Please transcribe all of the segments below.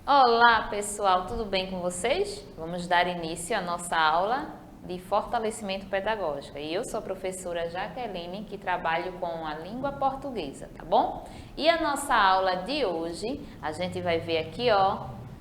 Olá, pessoal, tudo bem com vocês? Vamos dar início à nossa aula de fortalecimento pedagógico. E eu sou a professora Jaqueline, que trabalho com a língua portuguesa, tá bom? E a nossa aula de hoje, a gente vai ver aqui,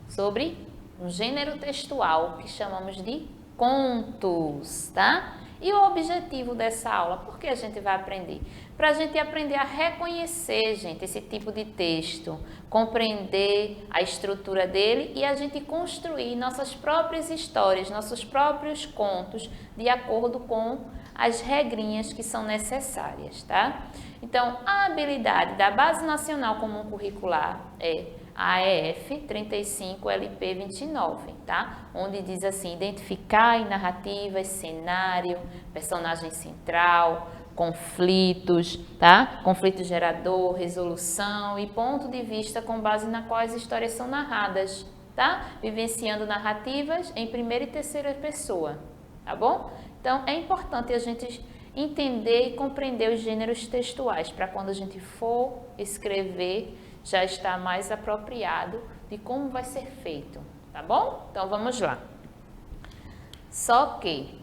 sobre um gênero textual que chamamos de contos, tá? E o objetivo dessa aula, por que a gente vai aprender? Para a gente aprender a reconhecer, gente, esse tipo de texto, compreender a estrutura dele e a gente construir nossas próprias histórias, nossos próprios contos, de acordo com as regrinhas que são necessárias, tá? Então, a habilidade da Base Nacional Comum Curricular é a AEF 35 LP 29, tá? Onde diz assim, identificar em narrativas, cenário, personagem central, conflitos, tá? Conflito gerador, resolução e ponto de vista com base na qual as histórias são narradas, tá? Vivenciando narrativas em primeira e terceira pessoa, tá bom? Então, é importante a gente entender e compreender os gêneros textuais para quando a gente for escrever já está mais apropriado de como vai ser feito, tá bom? Então, vamos lá. Só que,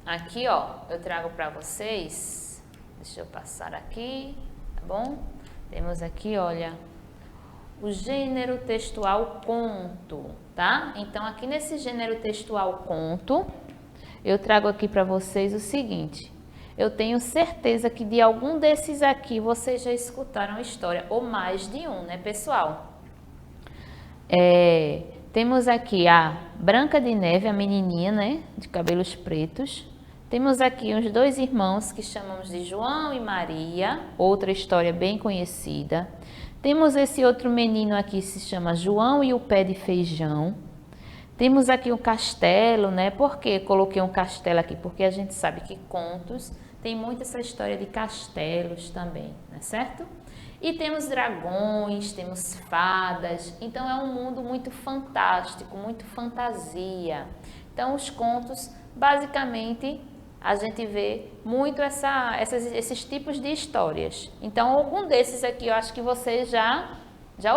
aqui, eu trago para vocês, deixa eu passar aqui, tá bom? Temos aqui, olha, o gênero textual conto, tá? Então, aqui nesse gênero textual conto, eu trago aqui para vocês o seguinte. Eu tenho certeza que de algum desses aqui vocês já escutaram a história, ou mais de um, né, pessoal? Temos aqui a Branca de Neve, a menininha, né, de cabelos pretos. Temos aqui os dois irmãos que chamamos de João e Maria, outra história bem conhecida. Temos esse outro menino aqui que se chama João e o Pé de Feijão. Temos aqui um castelo, né? Por que coloquei um castelo aqui? Porque a gente sabe que contos tem muito essa história de castelos também, não é certo? E temos dragões, temos fadas, então é um mundo muito fantástico, muito fantasia. Então os contos, basicamente, a gente vê muito esses tipos de histórias. Então algum desses aqui eu acho que vocês já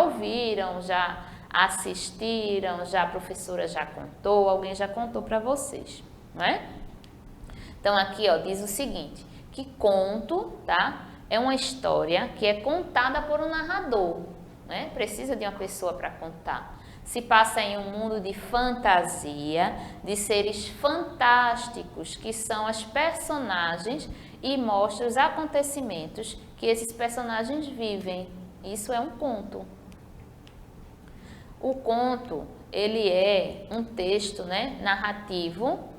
ouviram, já assistiram, já a professora já contou, alguém já contou para vocês, não é? Então aqui, diz o seguinte, que conto, tá? É uma história que é contada por um narrador, né? Precisa de uma pessoa para contar. Se passa em um mundo de fantasia, de seres fantásticos, que são as personagens, e mostra os acontecimentos que esses personagens vivem. Isso é um conto. O conto, ele é um texto, né, narrativo,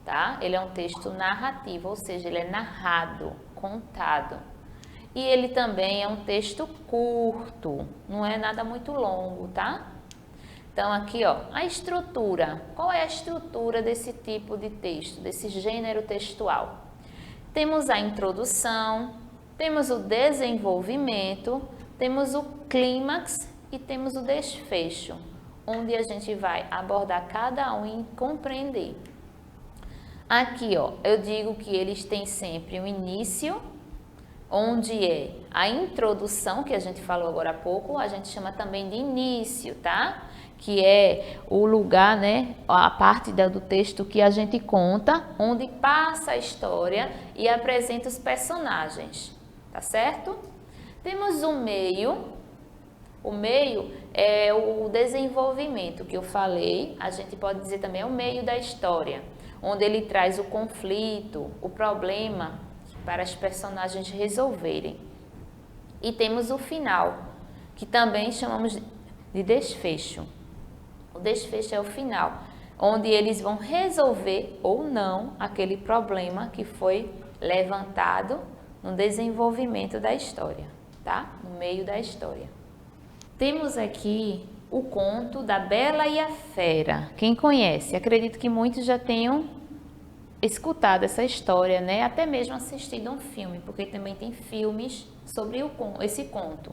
tá? Ele é um texto narrativo, ou seja, ele é narrado, contado. E ele também é um texto curto, não é nada muito longo, tá? Então aqui, a estrutura. Qual é a estrutura desse tipo de texto, desse gênero textual? Temos a introdução, temos o desenvolvimento, temos o clímax e temos o desfecho, onde a gente vai abordar cada um e compreender. Aqui, eu digo que eles têm sempre um início, onde é a introdução, que a gente falou agora há pouco, a gente chama também de início, tá? Que é o lugar, né, a parte do texto que a gente conta, onde passa a história e apresenta os personagens, tá certo? Temos o meio é o desenvolvimento que eu falei, a gente pode dizer também é o meio da história, onde ele traz o conflito, o problema para as personagens resolverem. E temos o final, que também chamamos de desfecho. O desfecho é o final, onde eles vão resolver ou não aquele problema que foi levantado no desenvolvimento da história, tá? No meio da história. Temos aqui o conto da Bela e a Fera. Quem conhece? Acredito que muitos já tenham escutado essa história, né? Até mesmo assistido um filme, porque também tem filmes sobre esse conto.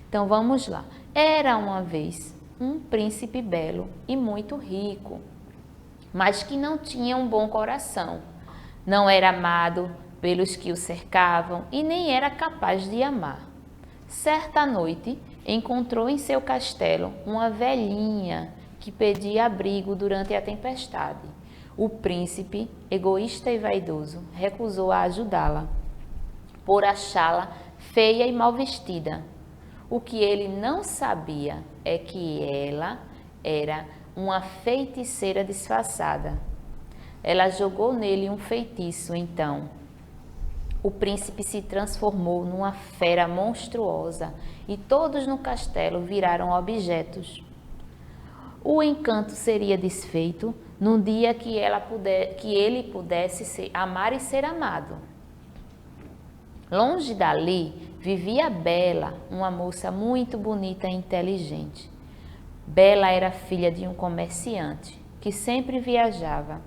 Então vamos lá. Era uma vez um príncipe belo e muito rico, mas que não tinha um bom coração. Não era amado pelos que o cercavam e nem era capaz de amar. Certa noite, encontrou em seu castelo uma velhinha que pedia abrigo durante a tempestade. O príncipe, egoísta e vaidoso, recusou a ajudá-la, por achá-la feia e mal vestida. O que ele não sabia é que ela era uma feiticeira disfarçada. Ela jogou nele um feitiço, então. O príncipe se transformou numa fera monstruosa e todos no castelo viraram objetos. O encanto seria desfeito no dia que ele pudesse amar e ser amado. Longe dali vivia Bela, uma moça muito bonita e inteligente. Bela era filha de um comerciante que sempre viajava.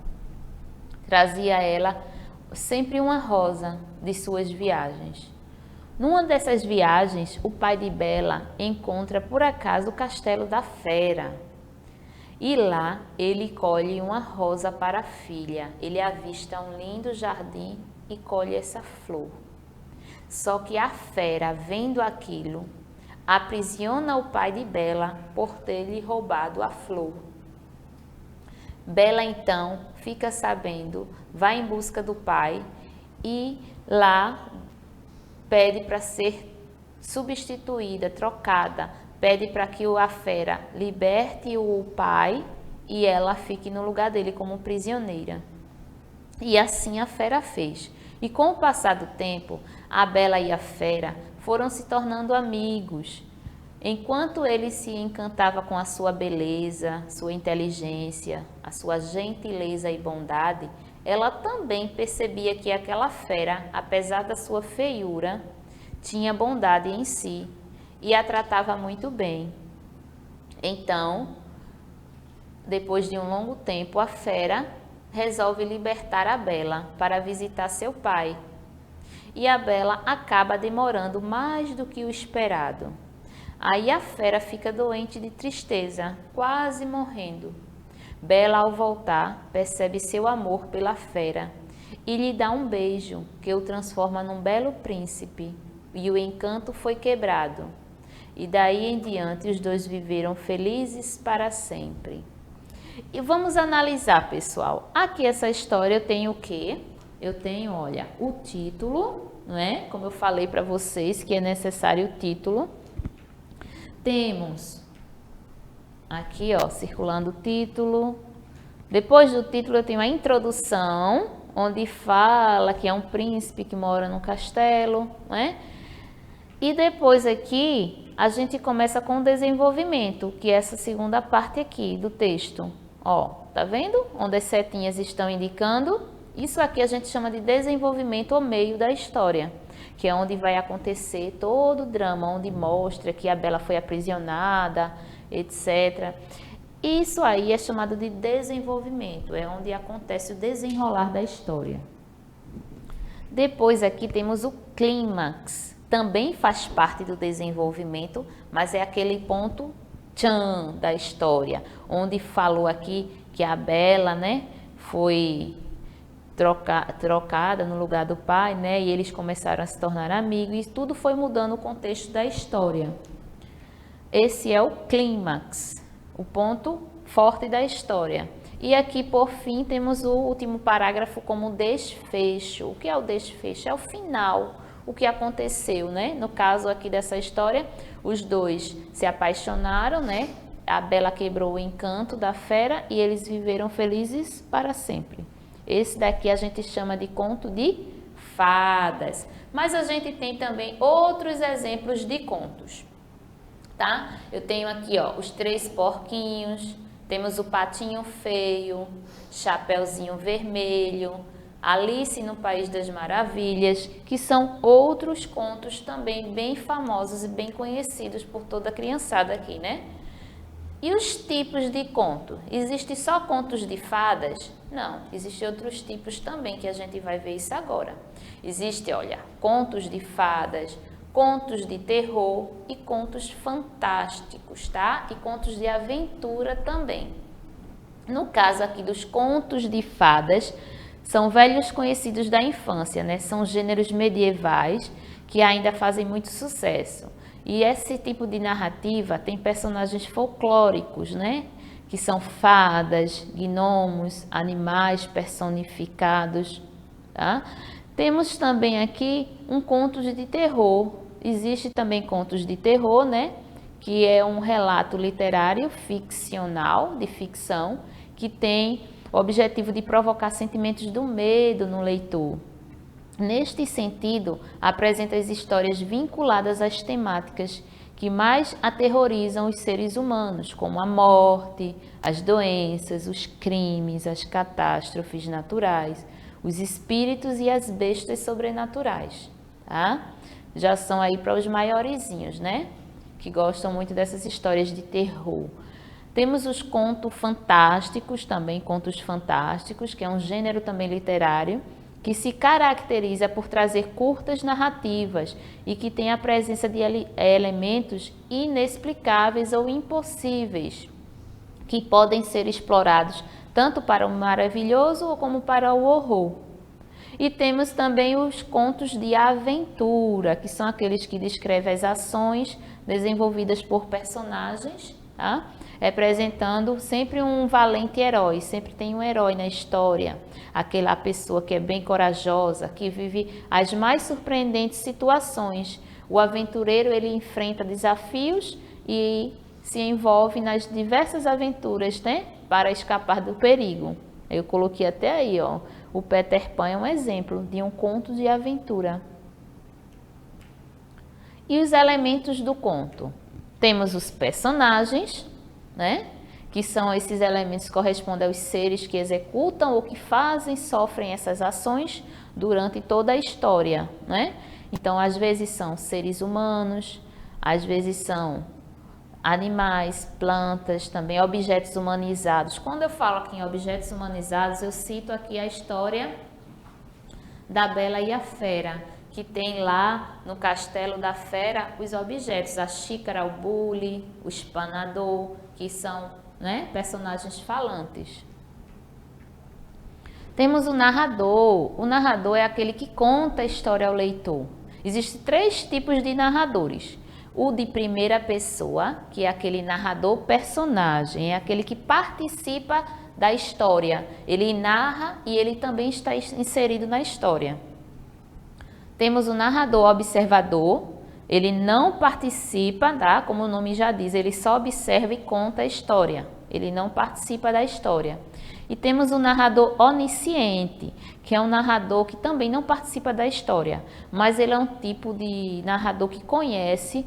Trazia a ela sempre uma rosa de suas viagens. Numa dessas viagens, o pai de Bela encontra por acaso o castelo da fera. E lá ele colhe uma rosa para a filha. Ele avista um lindo jardim e colhe essa flor. Só que a fera, vendo aquilo, aprisiona o pai de Bela por ter lhe roubado a flor. Bela então fica sabendo, vai em busca do pai e lá pede para ser substituída, trocada, pede para que a fera liberte o pai e ela fique no lugar dele como prisioneira. E assim a fera fez. E com o passar do tempo, a Bela e a fera foram se tornando amigos. Enquanto ele se encantava com a sua beleza, sua inteligência, a sua gentileza e bondade, ela também percebia que aquela fera, apesar da sua feiura, tinha bondade em si e a tratava muito bem. Então, depois de um longo tempo, a fera resolve libertar a Bela para visitar seu pai. E a Bela acaba demorando mais do que o esperado. Aí a fera fica doente de tristeza, quase morrendo. Bela, ao voltar, percebe seu amor pela fera e lhe dá um beijo que o transforma num belo príncipe. E o encanto foi quebrado. E daí em diante os dois viveram felizes para sempre. E vamos analisar, pessoal. Aqui essa história eu tenho o quê? Eu tenho, olha, o título, não é? Como eu falei para vocês que é necessário o título. Temos aqui, ó, circulando o título. Depois do título eu tenho a introdução, onde fala que é um príncipe que mora num castelo, não é? E depois aqui a gente começa com o desenvolvimento, que é essa segunda parte aqui do texto. Ó, tá vendo? Onde as setinhas estão indicando. Isso aqui a gente chama de desenvolvimento ao meio da história, que é onde vai acontecer todo o drama, onde mostra que a Bela foi aprisionada, etc. Isso aí é chamado de desenvolvimento, é onde acontece o desenrolar da história. Depois aqui temos o clímax, também faz parte do desenvolvimento, mas é aquele ponto tchan da história, onde falou aqui que a Bela, né, foi trocada no lugar do pai, né, e eles começaram a se tornar amigos e tudo foi mudando o contexto da história. Esse é o clímax, o ponto forte da história. E aqui, por fim, temos o último parágrafo como desfecho. O que é o desfecho? É o final, o que aconteceu, né? No caso aqui dessa história, os dois se apaixonaram, né? A Bela quebrou o encanto da fera e eles viveram felizes para sempre. Esse daqui a gente chama de conto de fadas. Mas a gente tem também outros exemplos de contos, tá? Eu tenho aqui, ó, os três porquinhos, temos o patinho feio, Chapeuzinho Vermelho, Alice no País das Maravilhas, que são outros contos também bem famosos e bem conhecidos por toda a criançada aqui, né? E os tipos de conto? Existem só contos de fadas? Não, existem outros tipos também que a gente vai ver isso agora. Existe, olha, contos de fadas, contos de terror e contos fantásticos, tá? E contos de aventura também. No caso aqui dos contos de fadas, são velhos conhecidos da infância, né? São gêneros medievais que ainda fazem muito sucesso. E esse tipo de narrativa tem personagens folclóricos, né? Que são fadas, gnomos, animais personificados, tá? Temos também aqui um conto de terror. Existe também contos de terror, né? Que é um relato literário ficcional, de ficção, que tem o objetivo de provocar sentimentos do medo no leitor. Neste sentido, apresenta as histórias vinculadas às temáticas que mais aterrorizam os seres humanos, como a morte, as doenças, os crimes, as catástrofes naturais, os espíritos e as bestas sobrenaturais, tá? Já são aí para os maiorzinhos, né? Que gostam muito dessas histórias de terror. Temos os contos fantásticos, também contos fantásticos, que é um gênero também literário, que se caracteriza por trazer curtas narrativas e que tem a presença de elementos inexplicáveis ou impossíveis, que podem ser explorados tanto para o maravilhoso como para o horror. E temos também os contos de aventura, que são aqueles que descrevem as ações desenvolvidas por personagens, tá? Representando sempre um valente herói, sempre tem um herói na história, aquela pessoa que é bem corajosa, que vive as mais surpreendentes situações. O aventureiro, ele enfrenta desafios e se envolve nas diversas aventuras, né, para escapar do perigo. Eu coloquei até aí, ó, o Peter Pan é um exemplo de um conto de aventura. E os elementos do conto? Temos os personagens, né? Que são esses elementos que correspondem aos seres que executam ou que fazem, sofrem essas ações durante toda a história, né? Então, às vezes são seres humanos, às vezes são animais, plantas, também objetos humanizados. Quando eu falo aqui em objetos humanizados, eu cito aqui a história da Bela e a Fera, que tem lá no Castelo da Fera os objetos, a xícara, o bule, o espanador, que são, né, personagens falantes. Temos o narrador. O narrador é aquele que conta a história ao leitor. Existem 3 tipos de narradores. O de primeira pessoa, que é aquele narrador personagem, é aquele que participa da história. Ele narra e ele também está inserido na história. Temos o narrador observador, ele não participa, tá? Como o nome já diz, ele só observa e conta a história. Ele não participa da história. E temos o narrador onisciente, que é um narrador que também não participa da história, mas ele é um tipo de narrador que conhece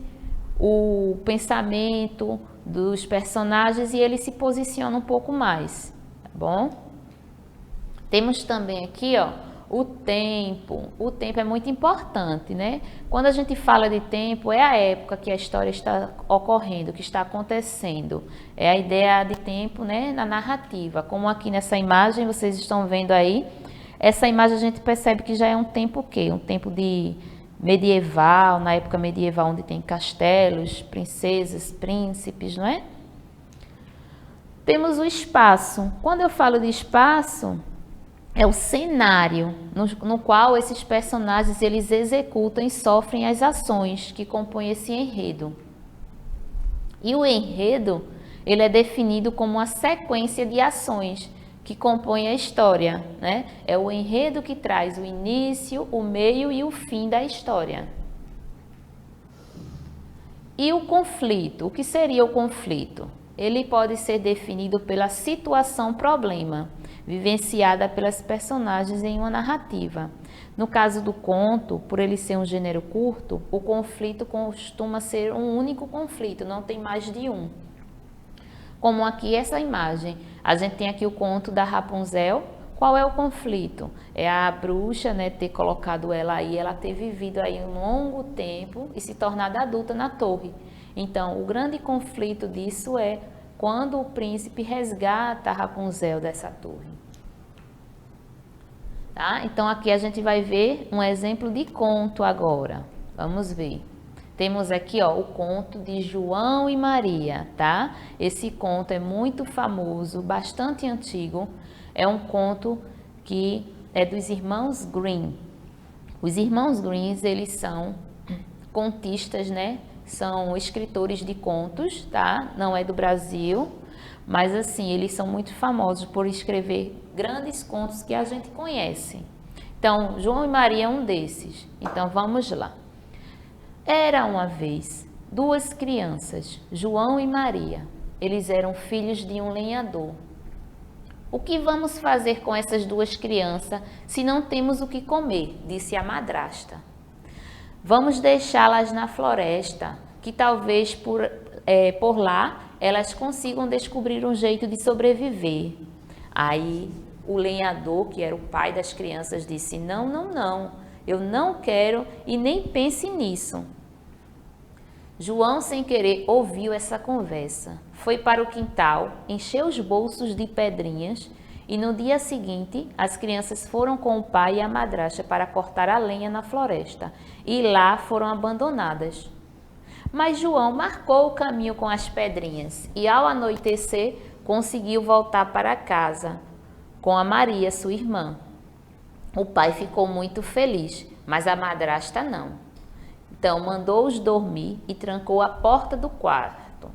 o pensamento dos personagens e ele se posiciona um pouco mais, tá bom? Temos também aqui, ó, o tempo. O tempo é muito importante, né? Quando a gente fala de tempo, é a época que a história está ocorrendo, que está acontecendo. É a ideia de tempo, né, na narrativa. Como aqui nessa imagem, vocês estão vendo aí, essa imagem a gente percebe que já é um tempo o quê? Um tempo de medieval, na época medieval, onde tem castelos, princesas, príncipes, não é? Temos o espaço. Quando eu falo de espaço, é o cenário no qual esses personagens eles executam e sofrem as ações que compõem esse enredo. E o enredo, ele é definido como uma sequência de ações que compõem a história, né? É o enredo que traz o início, o meio e o fim da história. E o conflito? O que seria o conflito? Ele pode ser definido pela situação-problema, vivenciada pelas personagens em uma narrativa. No caso do conto, por ele ser um gênero curto, o conflito costuma ser um único conflito, não tem mais de um. Como aqui essa imagem, a gente tem aqui o conto da Rapunzel. Qual é o conflito? É a bruxa, né, ter colocado ela aí, ela ter vivido aí um longo tempo e se tornado adulta na torre. Então, o grande conflito disso é quando o príncipe resgata a Rapunzel dessa torre. Tá? Então, aqui a gente vai ver um exemplo de conto agora. Vamos ver. Temos aqui, ó, o conto de João e Maria, tá? Esse conto é muito famoso, bastante antigo. É um conto que é dos irmãos Grimm. Os irmãos Grimm, eles são contistas, né? são escritores de contos, tá? Não é do Brasil, mas assim, eles são muito famosos por escrever grandes contos que a gente conhece. Então, João e Maria é um desses. Então, vamos lá. Era uma vez duas crianças, João e Maria. Eles eram filhos de um lenhador. O que vamos fazer com essas duas crianças se não temos o que comer? Disse a madrasta. Vamos deixá-las na floresta, que talvez por lá elas consigam descobrir um jeito de sobreviver. Aí o lenhador, que era o pai das crianças, disse: não, não, não, eu não quero e nem pense nisso. João, sem querer, ouviu essa conversa. Foi para o quintal, encheu os bolsos de pedrinhas e no dia seguinte as crianças foram com o pai e a madrasta para cortar a lenha na floresta e lá foram abandonadas. Mas João marcou o caminho com as pedrinhas e ao anoitecer conseguiu voltar para casa com a Maria, sua irmã. O pai ficou muito feliz, mas a madrasta não. Então, mandou-os dormir e trancou a porta do quarto.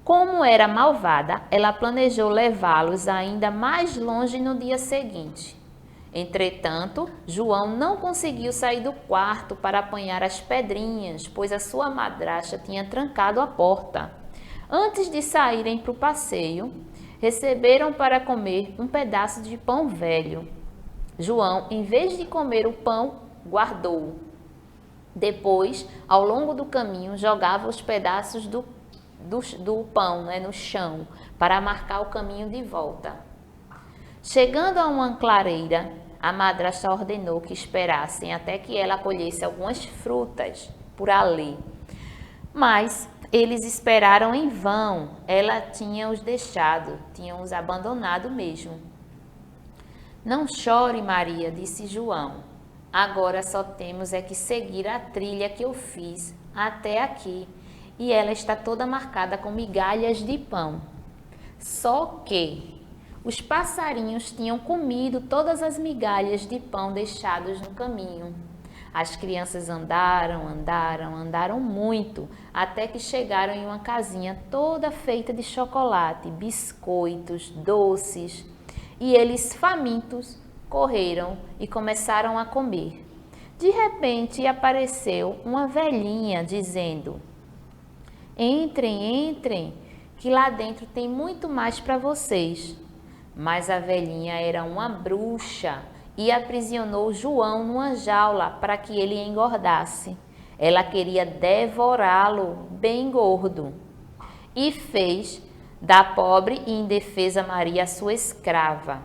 Como era malvada, ela planejou levá-los ainda mais longe no dia seguinte. Entretanto, João não conseguiu sair do quarto para apanhar as pedrinhas, pois a sua madrasta tinha trancado a porta. Antes de saírem para o passeio, receberam para comer um pedaço de pão velho. João, em vez de comer o pão, guardou-o. Depois, ao longo do caminho, jogava os pedaços do pão, no chão, para marcar o caminho de volta. Chegando a uma clareira, a madrasta ordenou que esperassem até que ela colhesse algumas frutas por ali. Mas eles esperaram em vão, ela tinha os deixado, tinha os abandonado mesmo. Não chore, Maria, disse João. Agora só temos é que seguir a trilha que eu fiz até aqui e ela está toda marcada com migalhas de pão. Só que os passarinhos tinham comido todas as migalhas de pão deixadas no caminho. As crianças andaram muito, até que chegaram em uma casinha toda feita de chocolate, biscoitos, doces, e eles, famintos, correram e começaram a comer. De repente apareceu uma velhinha dizendo: entrem, entrem, que lá dentro tem muito mais para vocês. Mas a velhinha era uma bruxa e aprisionou João numa jaula para que ele engordasse. Ela queria devorá-lo bem gordo e fez da pobre e indefesa Maria sua escrava.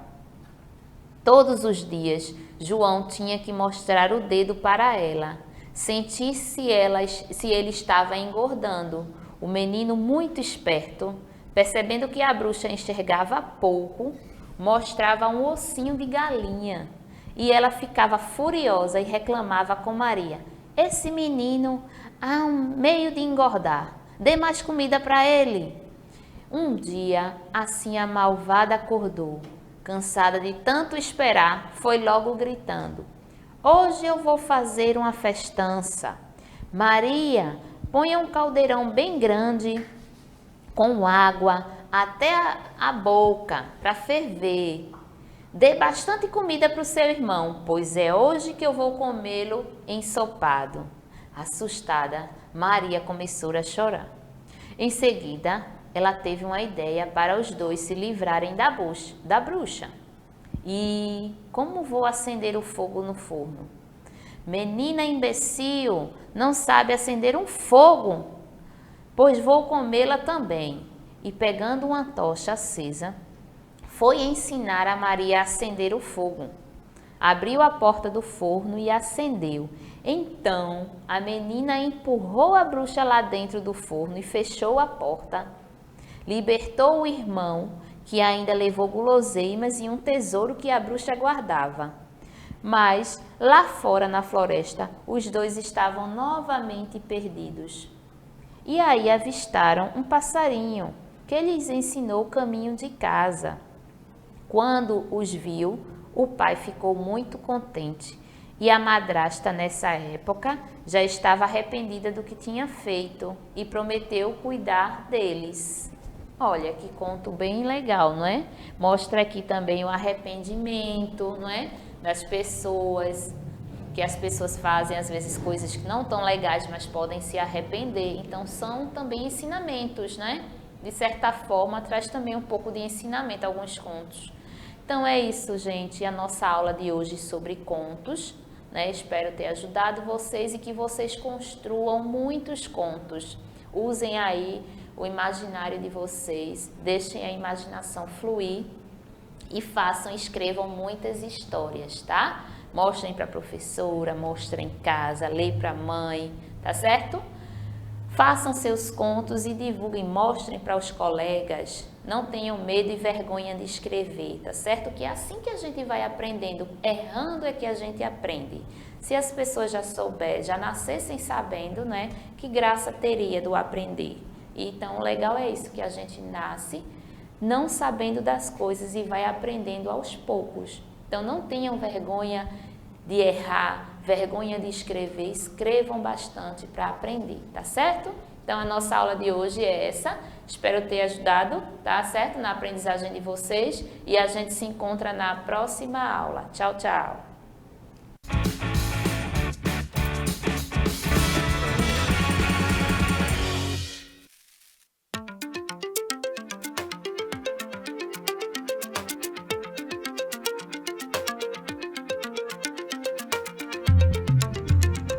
Todos os dias, João tinha que mostrar o dedo para ela, sentir se ele estava engordando. O menino, muito esperto, percebendo que a bruxa enxergava pouco, mostrava um ossinho de galinha. E ela ficava furiosa e reclamava com Maria: esse menino há um meio de engordar, dê mais comida para ele. Um dia, assim a malvada acordou. Cansada de tanto esperar, foi logo gritando: hoje eu vou fazer uma festança. Maria, ponha um caldeirão bem grande com água até a boca para ferver. Dê bastante comida para o seu irmão, pois é hoje que eu vou comê-lo ensopado. Assustada, Maria começou a chorar. Em seguida, ela teve uma ideia para os dois se livrarem da bruxa. E como vou acender o fogo no forno? Menina imbecil, não sabe acender um fogo? Pois vou comê-la também. E pegando uma tocha acesa, foi ensinar a Maria a acender o fogo. Abriu a porta do forno e acendeu. Então, a menina empurrou a bruxa lá dentro do forno e fechou a porta. Libertou o irmão, que ainda levou guloseimas e um tesouro que a bruxa guardava. Mas, lá fora na floresta, os dois estavam novamente perdidos. E aí avistaram um passarinho, que lhes ensinou o caminho de casa. Quando os viu, o pai ficou muito contente E a madrasta, nessa época, já estava arrependida do que tinha feito e prometeu cuidar deles. Olha, que conto bem legal, não é? Mostra aqui também o arrependimento, não é? Das pessoas, que as pessoas fazem às vezes coisas que não tão legais, mas podem se arrepender. Então, são também ensinamentos, né? De certa forma, traz também um pouco de ensinamento, alguns contos. Então, é isso, gente, a nossa aula de hoje sobre contos, né? Espero ter ajudado vocês e que vocês construam muitos contos. Usem aí o imaginário de vocês, deixem a imaginação fluir e escrevam muitas histórias, tá? Mostrem para a professora, mostrem em casa, leem para a mãe, tá certo? Façam seus contos e divulguem, mostrem para os colegas. Não tenham medo e vergonha de escrever, tá certo? Que é assim que a gente vai aprendendo, errando é que a gente aprende. Se as pessoas já souberem, já nascessem sabendo, né, que graça teria do aprender. Então, o legal é isso, que a gente nasce não sabendo das coisas e vai aprendendo aos poucos. Então, não tenham vergonha de errar, vergonha de escrever, escrevam bastante para aprender, tá certo? Então, a nossa aula de hoje é essa. Espero ter ajudado, tá certo? Na aprendizagem de vocês e a gente se encontra na próxima aula. Tchau, tchau!